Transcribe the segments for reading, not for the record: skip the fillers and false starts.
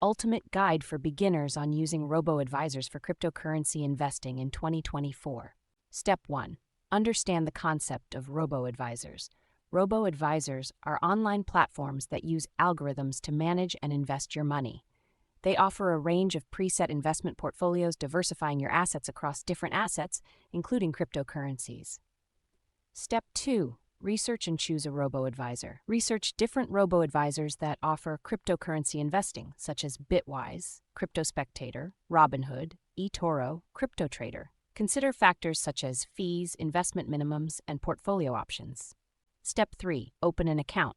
ultimate guide for beginners on using robo-advisors for cryptocurrency investing in 2024. Step 1. Understand the concept of robo-advisors. Robo-advisors are online platforms that use algorithms to manage and invest your money. They offer a range of preset investment portfolios, diversifying your assets across different assets, including cryptocurrencies. Step 2. Research and choose a robo-advisor. Research different robo-advisors that offer cryptocurrency investing, such as Bitwise, CryptoSpectator, Robinhood, eToro, CryptoTrader. Consider factors such as fees, investment minimums, and portfolio options. Step 3. Open an account.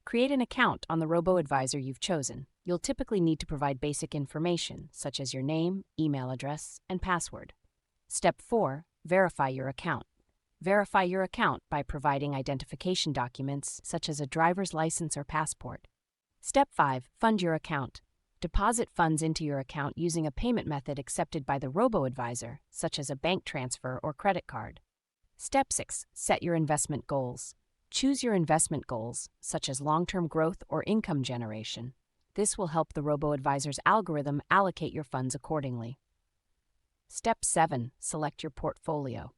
Create an account on the robo-advisor you've chosen. You'll typically need to provide basic information, such as your name, email address, and password. Step 4. Verify your account. Verify your account by providing identification documents such as a driver's license or passport. Step 5. Fund your account. Deposit funds into your account using a payment method accepted by the robo-advisor, such as a bank transfer or credit card. Step 6. Set your investment goals. Choose your investment goals, such as long-term growth or income generation. This will help the robo-advisor's algorithm allocate your funds accordingly. Step 7. Select your portfolio.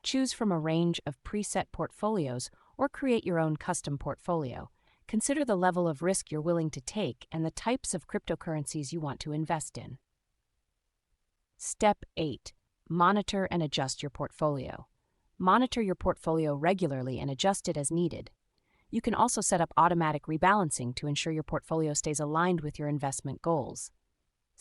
Choose from a range of preset portfolios or create your own custom portfolio. Consider the level of risk you're willing to take and the types of cryptocurrencies you want to invest in. Step 8. Monitor and adjust your portfolio. Monitor your portfolio regularly and adjust it as needed. You can also set up automatic rebalancing to ensure your portfolio stays aligned with your investment goals.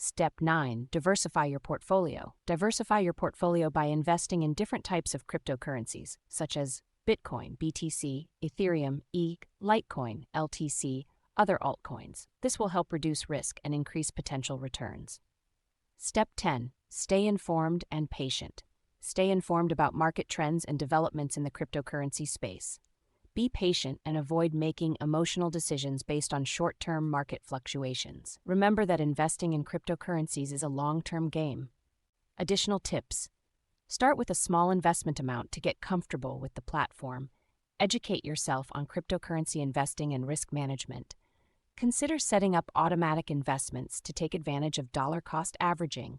Step 9. Diversify your portfolio. Diversify your portfolio by investing in different types of cryptocurrencies, such as Bitcoin, BTC, Ethereum, ETH, Litecoin, LTC, other altcoins. This will help reduce risk and increase potential returns. Step 10. Stay informed and patient. Stay informed about market trends and developments in the cryptocurrency space. Be patient and avoid making emotional decisions based on short-term market fluctuations. Remember that investing in cryptocurrencies is a long-term game. Additional tips. Start with a small investment amount to get comfortable with the platform. Educate yourself on cryptocurrency investing and risk management. Consider setting up automatic investments to take advantage of dollar-cost averaging.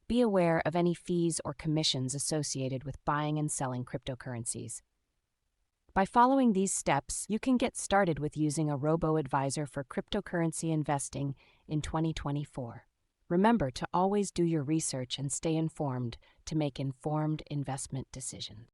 Be aware of any fees or commissions associated with buying and selling cryptocurrencies. By following these steps, you can get started with using a robo-advisor for cryptocurrency investing in 2024. Remember to always do your research and stay informed to make informed investment decisions.